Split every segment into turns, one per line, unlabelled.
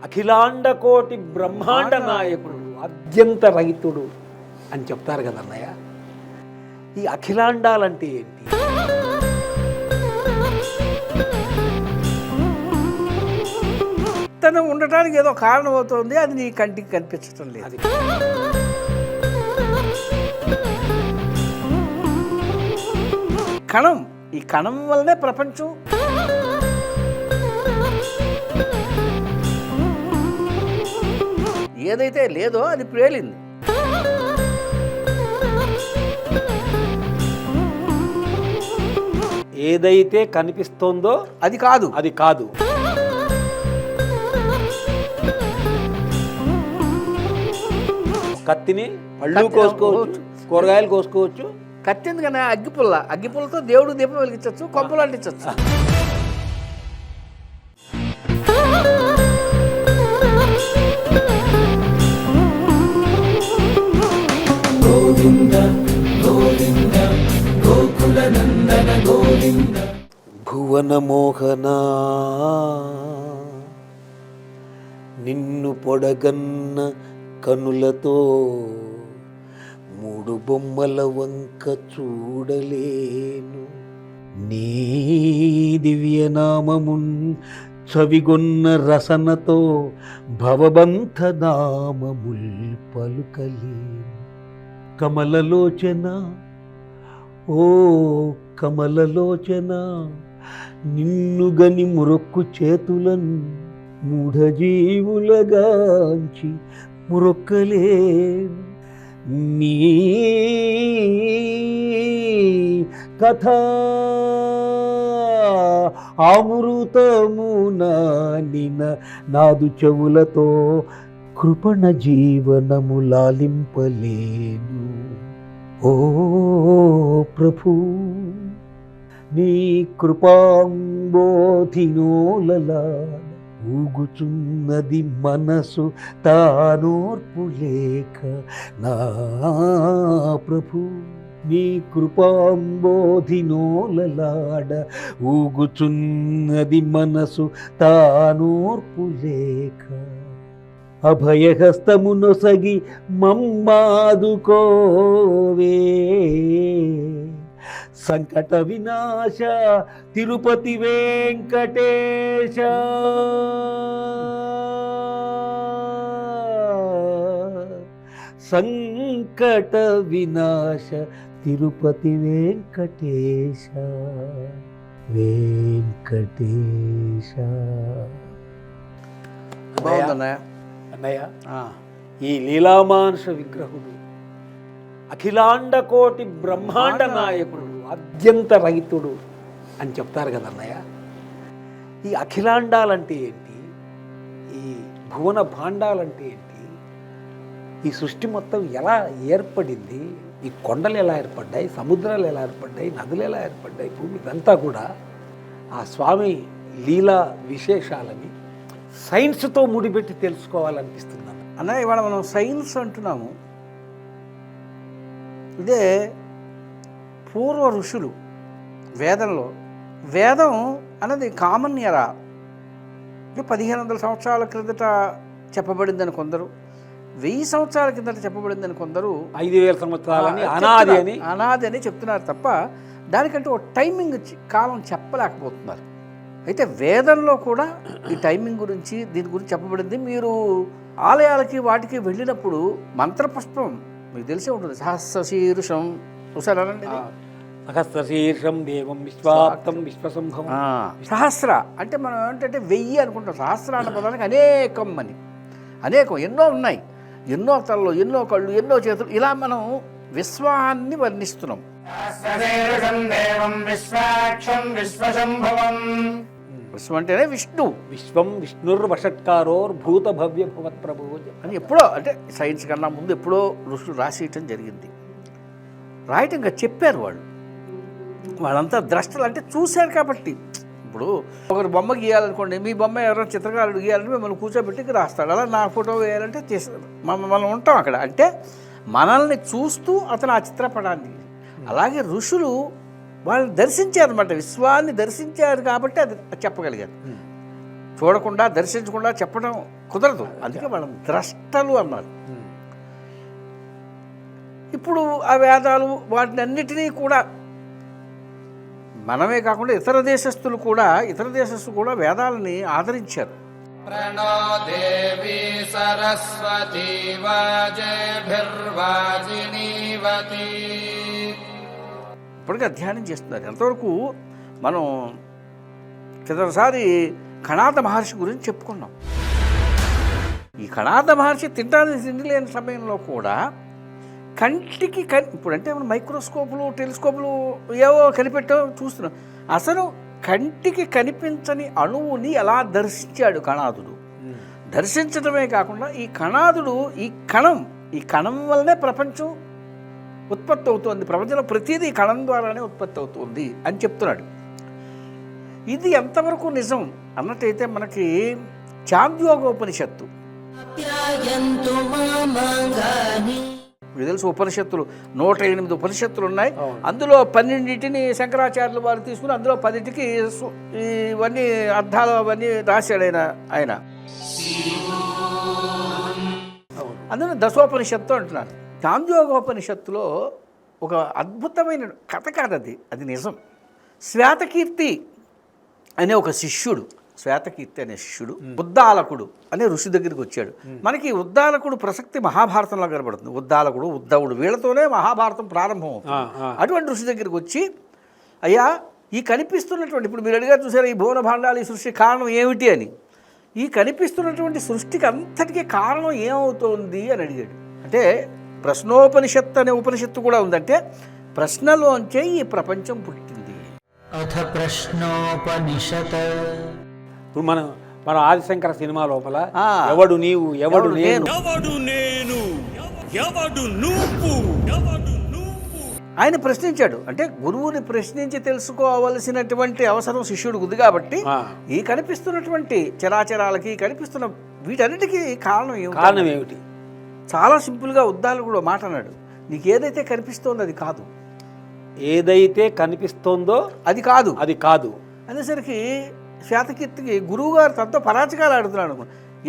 అఖిలాండ కోటి బ్రహ్మాండ నాయకుడు, అత్యంత రహితుడు అని చెప్తారు కదా అన్నయ్య. ఈ అఖిలాండాలంటే ఏంటి?
తను ఉండటానికి ఏదో కారణం అవుతుంది, అది నీ కంటికి కనిపించటం లేదు. కణం, ఈ కణం వల్లనే ప్రపంచం. ఏదైతే లేదో అది ప్రేలింది.
ఏదైతే కనిపిస్తోందో
అది కాదు,
అది కాదు. కత్తిని పళ్ళు కోసుకోవచ్చు, కూరగాయలు కోసుకోవచ్చు.
కత్తి ఎందుకన్నా? అగ్గిపుల్ల, అగ్గిపుల్లతో దేవుడు దీపం వెలిగించవచ్చు, కొంపలు అంటించవచ్చు.
భువన మోహన నిన్ను పొడగన్న కనులతో మూడు బొమ్మల వంక చూడలేను. నీ దివ్యనామమున్ చవిగొన్న రసనతో భవబంధ నామముల్ పలుకలేను. కమలలోచన, ఓ కమలలోచన, నిన్ను గని మురొక్కు చేతులను మూఢజీవులగాంచి మురొక్కలేను. నీ కథ అమృతమున నిన నాదు చెవులతో కృపణ జీవనము లాలింపలేను. ఓ ప్రభు, నీ కృపాంబోధినోలలా ఊగుచున్నది మనసు తానోర్పు లేక. నా ప్రభు, నీ కృపాంబోధినోలలాడ ఊగుచున్నది మనసు తానోర్పు లేక. అభయహస్తమునొసగి మమ్మాదుకోవే. సంకట వినాశ తిరుపతి వెంకటేశ. సంకట వినాశ తిరుపతి వెంకటేశ. వెంకటేశ.
బాగుందన్నయ్య.
అన్నయ్య, ఈ లీలామానుష విగ్రహుడు, అఖిలాండ కోటి బ్రహ్మాండ నాయకుడు, అత్యంత రహితుడు అని చెప్తారు కదా అన్నయ్య. ఈ అఖిలాండాలంటే ఏంటి? ఈ భువన భాండాలంటే ఏంటి? ఈ సృష్టి మొత్తం ఎలా ఏర్పడింది? ఈ కొండలు ఎలా ఏర్పడ్డాయి? సముద్రాలు ఎలా ఏర్పడ్డాయి? నదులు ఎలా ఏర్పడ్డాయి? భూమి ఇదంతా కూడా ఆ స్వామి లీలా విశేషాలని సైన్స్తో ముడిపెట్టి తెలుసుకోవాలనిపిస్తుంది
అన్న. ఇవాళ మనం సైన్స్ అంటున్నాము. ఇదే పూర్వ ఋషులు వేదంలో, వేదం అన్నది కామన్ ఎరా. 1500 సంవత్సరాల క్రిందట చెప్పబడిందని కొందరు, 1000 సంవత్సరాల కిందట చెప్పబడిందని కొందరు,
5000 సంవత్సరాలని
అనాది అని చెప్తున్నారు తప్ప దానికంటే ఒక టైమింగ్ కాలం చెప్పలేకపోతున్నారు. అయితే వేదంలో కూడా ఈ టైమింగ్ గురించి, దీని గురించి చెప్పబడింది. మీరు ఆలయాలకి వాటికి వెళ్ళినప్పుడు మంత్రపుష్పం మీకు తెలిసే ఉంటుంది. సహస్రశీర్షం చూసారండి.
సహస్రశీర్షం దేవం విశ్వాప్తం విశ్వసంభవం.
సహస్ర అంటే మనం ఏంటంటే 1000 అనుకుంటాం. సహస్ర అన్న పదానికి అనేకం అని, అనేకం, ఎన్నో ఉన్నాయి. ఎన్నో తలలు, ఎన్నో కళ్ళు, ఎన్నో చేతులు, ఇలా మనం విశ్వాన్ని వర్ణిస్తున్నాం. విశ్వం అంటేనే విష్ణు.
విశ్వం విష్ణుర్వషట్కారోర్భూత భవ్య భవత్ ప్రభు
అని ఎప్పుడో, అంటే సైన్స్ కన్నా ముందు ఎప్పుడో ఋషులు రాసేయటం జరిగింది. రాయటం ఇంకా చెప్పారు వాళ్ళు. వాళ్ళంతా ద్రష్టలు, అంటే చూశారు కాబట్టి. ఇప్పుడు ఒకరు బొమ్మ గీయాలనుకోండి, మీ బొమ్మ ఎవరైనా చిత్రకారుడు గీయాలంటే మిమ్మల్ని కూర్చోబెట్టి రాస్తాడు. అలా నా ఫోటో వేయాలంటే మనం ఉంటాం అక్కడ. అంటే మనల్ని చూస్తూ అతను ఆ చిత్రపటాన్ని. అలాగే ఋషులు వాళ్ళు దర్శించారు అనమాట, విశ్వాన్ని దర్శించారు కాబట్టి అది చెప్పగలిగారు. చూడకుండా దర్శించకుండా చెప్పడం కుదరదు. అందుకే వాళ్ళని ద్రష్టలు అన్నారు. ఇప్పుడు ఆ వేదాలు వాటిని అన్నిటినీ కూడా మనమే కాకుండా ఇతర దేశస్తులు కూడా వేదాలని ఆదరించారు.
प्रणो देवी सरस्वती वाजेभिर्वाजिनीवती.
ఇప్పటికీ అధ్యయనం చేస్తున్నారు. ఎంతవరకు మనం చివరిసారి కణాద మహర్షి గురించి చెప్పుకున్నాం. ఈ కణాద మహర్షి తింటానికి తిండి లేని సమయంలో కూడా కంటికి ఇప్పుడంటే మనం మైక్రోస్కోపులు టెలిస్కోపులు ఏవో కనిపెట్టో చూస్తున్నాం. అసలు కంటికి కనిపించని అణువుని ఎలా దర్శించాడు కణాదుడు. దర్శించడమే కాకుండా ఈ కణాదుడు ఈ కణం వల్లనే ప్రపంచం ఉత్పత్తి అవుతుంది, ప్రపంచంలో ప్రతిదీ కణం ద్వారానే ఉత్పత్తి అవుతుంది అని చెప్తున్నాడు. ఇది ఎంతవరకు నిజం అన్నట్టయితే మనకి చాంద్యోగోపనిషత్తు, మీకు తెలుసు ఉపనిషత్తులు 108 ఉపనిషత్తులు ఉన్నాయి. అందులో 12టిని శంకరాచార్యులు వారు తీసుకుని అందులో 10టికి ఇవన్నీ అర్థాలు అవన్నీ రాశాడు ఆయన. అందులో దశోపనిషత్తు అంటున్నారు. చాంద్యోగోపనిషత్తులో ఒక అద్భుతమైన కథ కాదది, అది నిజం. శ్వేతకీర్తి అనే ఒక శిష్యుడు, ఉద్దాలకుడు అనే ఋషి దగ్గరికి వచ్చాడు. మనకి ఉద్దాలకుడు ప్రసక్తి మహాభారతంలో కనబడుతుంది. ఉద్దాలకుడు, ఉద్ధవుడు వీళ్ళతోనే మహాభారతం ప్రారంభం అవుతుంది. అటువంటి ఋషి దగ్గరికి వచ్చి, అయ్యా ఈ కనిపిస్తున్నటువంటి, ఇప్పుడు మీరు అడిగారు చూసారా ఈ భువన భాండాలు ఈ సృష్టి కారణం ఏమిటి అని, ఈ కనిపిస్తున్నటువంటి సృష్టికి అంతటికీ కారణం ఏమవుతోంది అని అడిగాడు. అంటే ప్రశ్నోపనిషత్తు అనే ఉపనిషత్తు కూడా ఉందంటే ప్రశ్నలోంచే ఈ ప్రపంచం పుట్టింది.
అథ ప్రశ్నోపనిషత్.
ఇప్పుడు మన ఆదిశంకర సినిమా లోపల ఎవడు నీవు ఎవడు నేను
ఆయన ప్రశ్నించాడు. అంటే గురువుని ప్రశ్నించి తెలుసుకోవలసినటువంటి అవసరం శిష్యుడికి ఉంది కాబట్టి ఈ కనిపిస్తున్నటువంటి చరాచరాలకి కనిపిస్తున్న వీటన్నిటికీ కారణం
ఏమిటి?
చాలా సింపుల్గా ఉద్దాలకుడు మాట అన్నాడు, నీకు ఏదైతే కనిపిస్తోందో అది కాదు.
ఏదైతే కనిపిస్తోందో అది కాదు
అనేసరికి శ్వేతకీర్తికి గురువుగారు తనతో పరాచకాలు ఆడుతున్నాడు.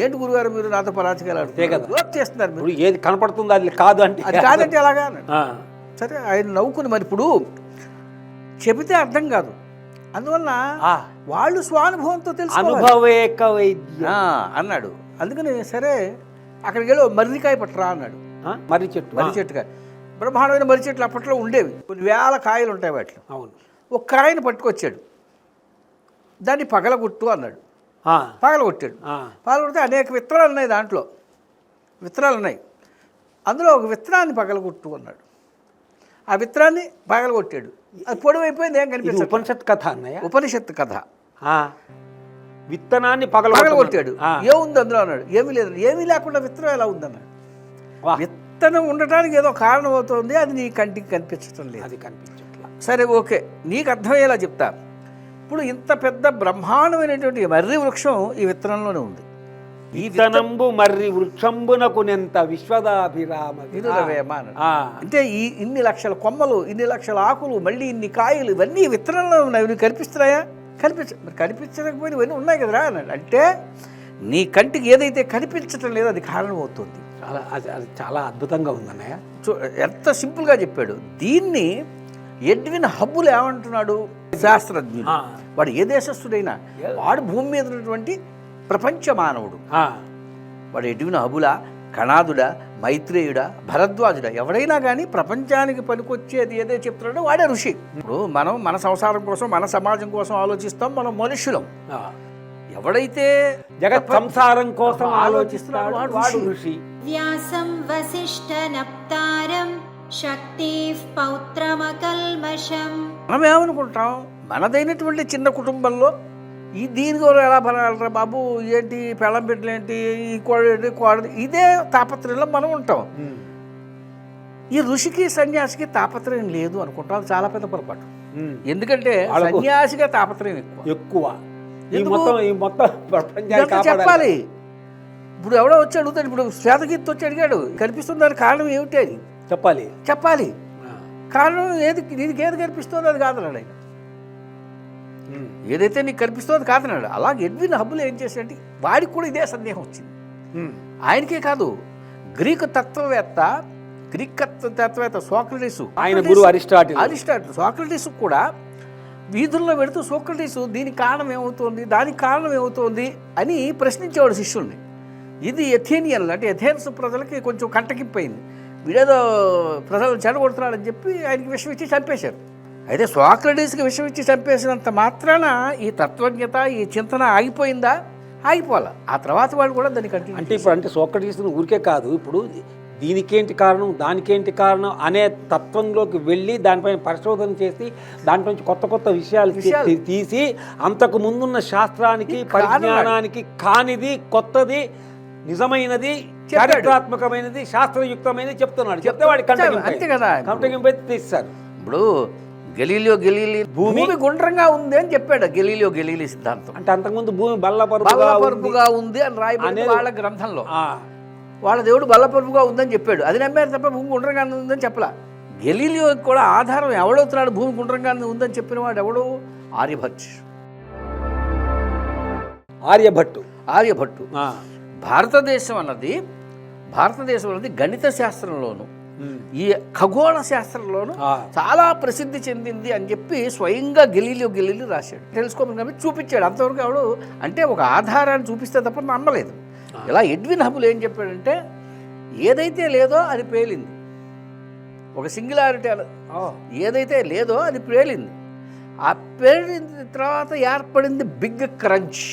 ఏంటి గురుగారు మీరు నాతో పరాచకాలు ఆడుతే కదా చేస్తున్నారు మీరు,
ఏది కనపడుతుందో అది కాదు అంటే
అది కాదంటే ఎలాగా. సరే ఆయన నవ్వుకుని మరి ఇప్పుడు చెబితే అర్థం కాదు, అందువల్ల వాళ్ళు స్వానుభవంతో తెలుసు
అనుభవేక వైద్య
అన్నాడు. అందుకని సరే అక్కడికి వెళ్ళి మర్రికాయ పట్టరా అన్నాడు.
మర్రి
చెట్టుకాయ బ్రహ్మాండమైన మర్రి చెట్లు అప్పట్లో ఉండేవి, కొన్ని వేల కాయలు ఉంటాయి వాటిలో.
అవును.
ఒక కాయని పట్టుకొచ్చాడు, దాన్ని పగలగొట్టు అన్నాడు. పగలగొట్టాడు. పగలగొడితే అనేక విత్తనాలు ఉన్నాయి, దాంట్లో విత్తనాలు ఉన్నాయి, అందులో ఒక విత్తనాన్ని పగలగొట్టు అన్నాడు. ఆ విత్తనాన్ని పగలగొట్టాడు, అది పొడవైపోయింది, ఏం కనిపిస్తుంది.
ఉపనిషత్ కథ అన్నయ్య,
ఉపనిషత్తు కథ.
విత్తనాన్ని
పగలగొట్టాడు, ఏముంది అందులో అన్నాడు. ఏమీ లేదు. ఏమీ లేకుండా విత్తనం ఎలా ఉందన్నాడు. విత్తనం ఉండటానికి ఏదో కారణం అవుతుంది, అది నీ కంటికి కనిపించడం లేదు.
అది కనిపించట్లా.
సరే ఓకే, నీకు అర్థమయ్యేలా చెప్తా. ఇప్పుడు ఇంత పెద్ద బ్రహ్మాండమైనటువంటి మర్రి వృక్షం ఈ విత్తనంలోనే ఉంది.
ఈ విత్తనంబు మర్రి వృక్షంబునకు నెంత విశ్వదాభిరామ
అంటే ఇన్ని లక్షల కొమ్మలు, ఇన్ని లక్షల ఆకులు, మళ్ళీ ఇన్ని కాయలు, ఇవన్నీ విత్తనంలో ఉన్నాయి. ఇవి కనిపిస్తున్నాయా? మరి కనిపించకపోయినా ఇవన్నీ ఉన్నాయి కదరా అన్నాడు. అంటే నీ కంటికి ఏదైతే కనిపించటం లేదో అది కారణం అవుతుంది.
అది చాలా అద్భుతంగా ఉందన్నయ్య.
ఎంత సింపుల్గా చెప్పాడు. దీన్ని ఎడ్విన్ హబ్బుల్ ఏమంటున్నాడు, శాస్త్రజ్ఞుడు, వాడు ఏ దేశస్థుడైనా వాడు భూమి మీద ఉన్నటువంటి ప్రపంచ మానవుడు. వాడు ఎడ్విన్ హబ్బులా, కణాదుడా, మైత్రేయుడా, భరద్వాజుడా, ఎవడైనా కానీ ప్రపంచానికి పనికొచ్చేది ఏదో చెప్తున్నాడో వాడే ఋషి. ఇప్పుడు మనం మన సంసారం కోసం, మన సమాజం కోసం ఆలోచిస్తాం, మనం మనుషులం. ఎవడైతే
జగత్ సంసారం కోసం ఆలోచిస్తున్నాడు వాడు ఋషి.
వ్యాసం వశిష్ఠ నప్తారం శక్తిః పౌత్రమకల్మషం.
మనం ఏమనుకుంటాం, మనదైనటువంటి చిన్న కుటుంబంలో దీని కూడా ఎలా బలరా బాబు, ఏంటి పెళ్ళం బిడ్డలేంటి, ఈ కోడది, ఇదే తాపత్రయంలో మనం ఉంటాం. ఈ ఋషికి సన్యాసికి తాపత్రయం లేదు అనుకుంటాం. అది చాలా పెద్ద పొరపాటు. ఎందుకంటే సన్యాసిగా తాపత్రయం ఎక్కువ. చెప్పాలి. ఇప్పుడు ఎవడో వచ్చి అడుగుతాడు, ఇప్పుడు శ్వేతకీర్తి వచ్చి అడిగాడు, కనిపిస్తుంది దానికి కారణం ఏమిటి అని చెప్పాలి. కారణం ఏది, నీకు ఏది కనిపిస్తుందో అది కాదు అన్నాడు ఆయన. ఏదైతే నీకు కనిపిస్తుందో అది కాదన్నాడు. అలాగే ఎడ్విన్ హబ్బుల్ ఏం చేశాడంటే వాడికి కూడా ఇదే సందేహం వచ్చింది. ఆయనకే కాదు, గ్రీక్ తత్వవేత్త సోక్రటీస్,
ఆయన గురువు అరిస్టాటిల్,
సోక్రటీస్ కూడా వీధుల్లో పెడుతూ సోక్రటీస్ దీనికి కారణం ఏమవుతోంది, దానికి కారణం ఏమవుతోంది అని ప్రశ్నించేవాడు శిష్యుల్ని. ఇది ఎథేనియన్లు అంటే ఎథెన్స్ ప్రజలకి కొంచెం కంటకింపయింది. వీడేదో ప్రజలను చెడగొడుతున్నాడని చెప్పి ఆయనకి విషం ఇచ్చి చంపేశారు. అయితే సోక్రటీస్కి విషం ఇచ్చి చంపేసినంత మాత్రాన ఈ తత్వజ్ఞత, ఈ చింతన ఆగిపోయిందా? ఆగిపోవాలి. ఆ తర్వాత వాళ్ళు కూడా దాన్ని కంటిన్యూ.
అంటే ఇప్పుడు అంటే సోక్రటీస్ని ఊరికే కాదు, ఇప్పుడు దీనికేంటి కారణం, దానికేంటి కారణం అనే తత్వంలోకి వెళ్ళి దానిపైన పరిశోధన చేసి దాంట్లోంచి కొత్త కొత్త విషయాలు తీసి అంతకు ముందున్న శాస్త్రానికి పరిజ్ఞానానికి కానిది, కొత్తది, నిజమైనది, చారిత్రాత్మకమైనది, శాస్త్రయుక్తమైనది చెప్తున్నాడు. చెప్తే వాడి
అంతే కదా,
కంటకింపై తీస్తారు.
ఇప్పుడు గెలీలియో భూమి గుండ్రంగా ఉంది అని చెప్పాడు గెలీలియో సిద్ధాంతం.
అంటే అంతకుముందు భూమి బల్లపరుపుగా
ఉంది అని రాయబడింది వాళ్ళ గ్రంథంలో. వాళ్ళ దేవుడు బల్లపరుపుగా ఉందని చెప్పాడు, అది నమ్మారు తప్ప భూమి గుండ్రంగా ఉందని చెప్పలా. గెలీలియోకి కూడా ఆధారం ఎవడవుతున్నాడు భూమి గుండ్రంగా ఉందని చెప్పిన వాడు ఎవడు? ఆర్యభట్టు. భారతదేశం అన్నది గణిత శాస్త్రంలోను ఈ ఖగోళ శాస్త్రంలోనూ చాలా ప్రసిద్ధి చెందింది అని చెప్పి స్వయంగా గెలీలియో రాశాడు. తెలుసుకోమని కాబట్టి చూపించాడు. అంతవరకు ఎవడు అంటే ఒక ఆధారాన్ని చూపిస్తే తప్ప నమ్మలేదు. ఇలా ఎడ్విన్ హబ్బుల్ ఏం చెప్పాడంటే ఏదైతే లేదో అది పేలింది, ఒక సింగులారిటీ ఏదైతే లేదో అది పేలింది. ఆ పేలిన తర్వాత ఏర్పడింది బిగ్ క్రంచ్.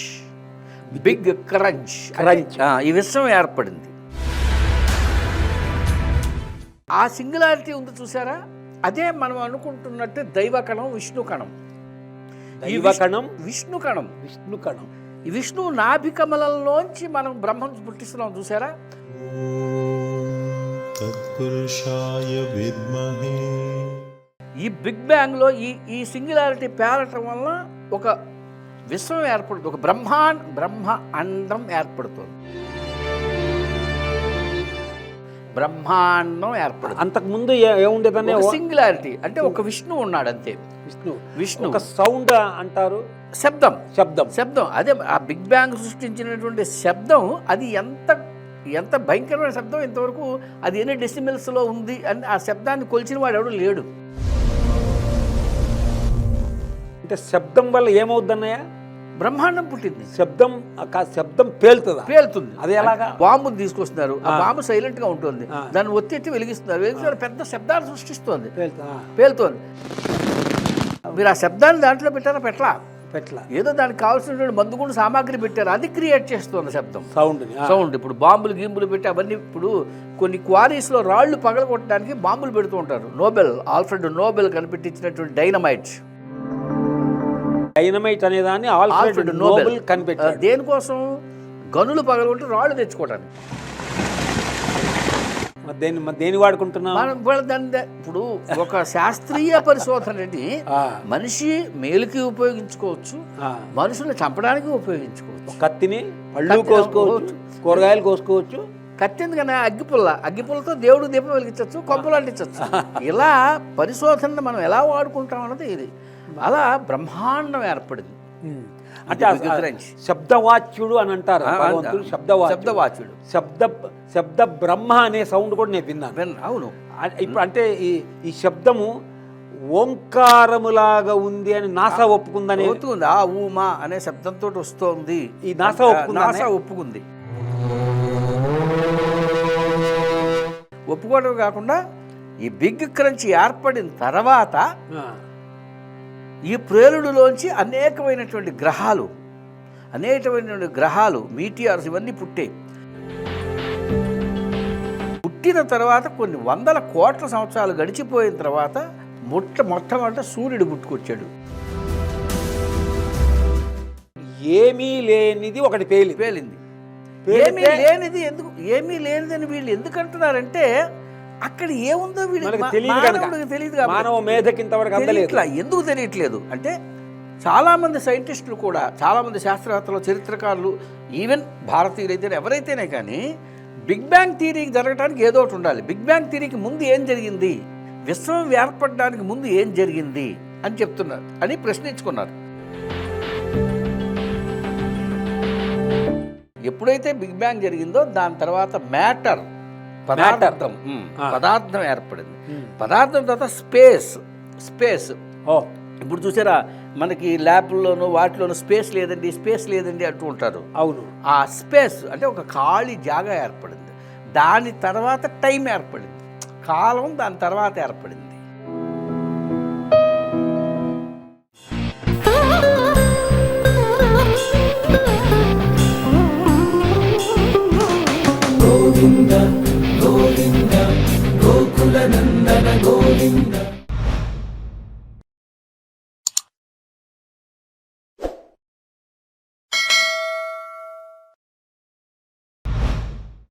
ఈ విశ్వం ఏర్పడింది. ఆ సింగులారిటీ ఉంది చూసారా, అదే మనం అనుకుంటున్నట్టు దైవకణం, విష్ణుకణం. ఈ విష్ణువు నాభికమలంలోంచి మనం బ్రహ్మం పుట్టిస్తున్నాం చూసారా. ఈ బిగ్ బ్యాంగ్ లో ఈ సింగులారిటీ పేరటం వల్ల ఒక విశ్వం ఏర్పడుతుంది, ఒక బ్రహ్మ అండం ఏర్పడుతుంది. బ్రహ్మాండం ఏర్పడుతుంది.
అంతకుముందు ఏముండేదనే
సింగులారిటీ అంటే ఒక విష్ణువు ఉన్నాడు అంతే. విష్ణు
ఒక సౌండ్ అంటారు,
శబ్దం. అదే ఆ బిగ్ బ్యాంగ్ సృష్టించినటువంటి శబ్దం. అది ఎంత భయంకరమైన శబ్దం, ఇంతవరకు అది ఎన్ని డెసిమిల్స్లో ఉంది అని ఆ శబ్దాన్ని కొలిచిన వాడు ఎవడు లేడు.
అంటే శబ్దం వల్ల ఏమవుద్దన్నయ్య?
బ్రహ్మాండం పుట్టింది.
శబ్దం పేలుతుంది. అది ఎలాగా?
బాంబుని తీసుకొస్తున్నారు, ఆ బాంబు సైలెంట్ గా ఉంటుంది, దాన్ని ఒత్తి వెలిగిస్తున్నారు, పెద్ద శబ్దాలు సృష్టిస్తోంది, పేలుతోంది. మీరు ఆ శబ్దాన్ని దాంట్లో పెట్టలా ఏదో దానికి కావాల్సినటువంటి మందుగుండు సామాగ్రి పెట్టారు, అది క్రియేట్ చేస్తుంది శబ్దం, సౌండ్. ఇప్పుడు బాంబులు గింబులు పెట్టి అవన్నీ ఇప్పుడు కొన్ని క్వారీస్లో రాళ్లు పగలగొట్టడానికి బాంబులు పెడుతూ ఉంటారు. ఆల్ఫ్రెడ్ నోబెల్ కనిపెట్టించినటువంటి డైనమైట్
అనేదాన్ని ఆల్ఫ్రెడ్ నోబెల్ కనిపెట్టాడు.
దేనికోసం? గనులు పగలగొట్టి రాళ్ళు తెచ్చుకోవడానికి.
దేని వాడుకుంటున్నాం
ఇప్పుడు ఒక శాస్త్రీయ పరిశోధనని మనిషి మేలుకి ఉపయోగించుకోవచ్చు, మనుషుల్ని చంపడానికి ఉపయోగించుకోవచ్చు.
కత్తిని పళ్ళు కోసుకోవచ్చు, కూరగాయలు కోసుకోవచ్చు.
కత్తి ఎందుకన్నా? అగ్గిపుల్లతో దేవుడు దీపం వెలిగించవచ్చు, కొంపలు అంటించవచ్చు. ఇలా పరిశోధన మనం ఎలా వాడుకుంటాం అన్నది ఇది. అలా బ్రహ్మాండం ఏర్పడింది.
అంటే శబ్దవాచ్యుడు అని అంటారు. శబ్దవాచ్యుడు. శబ్ద బ్రహ్మ అనే సౌండ్ కూడా నేను విన్నాను.
అవును.
ఇప్పుడు అంటే ఈ శబ్దము ఓంకారములాగా ఉంది అని నాసా ఒప్పుకుందని.
ఆ ఊమా అనే శబ్దంతో వస్తోంది.
ఈ నాసా
ఒప్పుకుంది. ఒప్పుకోవడం కాకుండా ఈ బిగ్ క్రంచ్ ఏర్పడిన తర్వాత ఈ ప్రేలుడులోంచి అనేకమైనటువంటి గ్రహాలు మీటియార్స్ ఇవన్నీ పుట్టిన తర్వాత కొన్ని వందల కోట్ల సంవత్సరాలు గడిచిపోయిన తర్వాత మొట్టమొదట సూర్యుడు పుట్టుకొచ్చాడు.
ఏమీ లేనిది ఒకటి పేలింది.
ఏమీ లేనిది లేనిదని వీళ్ళు ఎందుకు అంటున్నారంటే అక్కడ ఏముందో వీళ్ళకి తెలియదు.
మానవ మేధకి ఇంతవరకు
ఎందుకు తెలియట్లేదు అంటే చాలామంది సైంటిస్టులు కూడా, చాలామంది శాస్త్రవేత్తలు, చరిత్రకారులు, ఈవెన్ భారతీయులైతే ఎవరైతేనే కానీ బిగ్ బ్యాంగ్ థియరీకి జరగడానికి ఏదో ఒకటి ఉండాలి. బిగ్ బ్యాంగ్ థియరీకి ముందు ఏం జరిగింది, విశ్వం ఏర్పడడానికి ముందు ఏం జరిగింది అని చెప్తున్నారు అని ప్రశ్నించుకున్నారు. ఎప్పుడైతే బిగ్ బ్యాంగ్ జరిగిందో దాని తర్వాత మ్యాటర్ పదార్థం పదార్థం ఏర్పడింది. పదార్థం తర్వాత స్పేస్
ఓ
ఇప్పుడు చూసారా మనకి ల్యాబ్లోను వాటిలోనూ స్పేస్ లేదండి అంటూ ఉంటారు.
అవును.
ఆ స్పేస్ అంటే ఒక ఖాళీ జాగా ఏర్పడింది. దాని తర్వాత టైం ఏర్పడింది, కాలం దాని తర్వాత ఏర్పడింది.
గోవింద గోవింద గోకుల నందన గోవింద.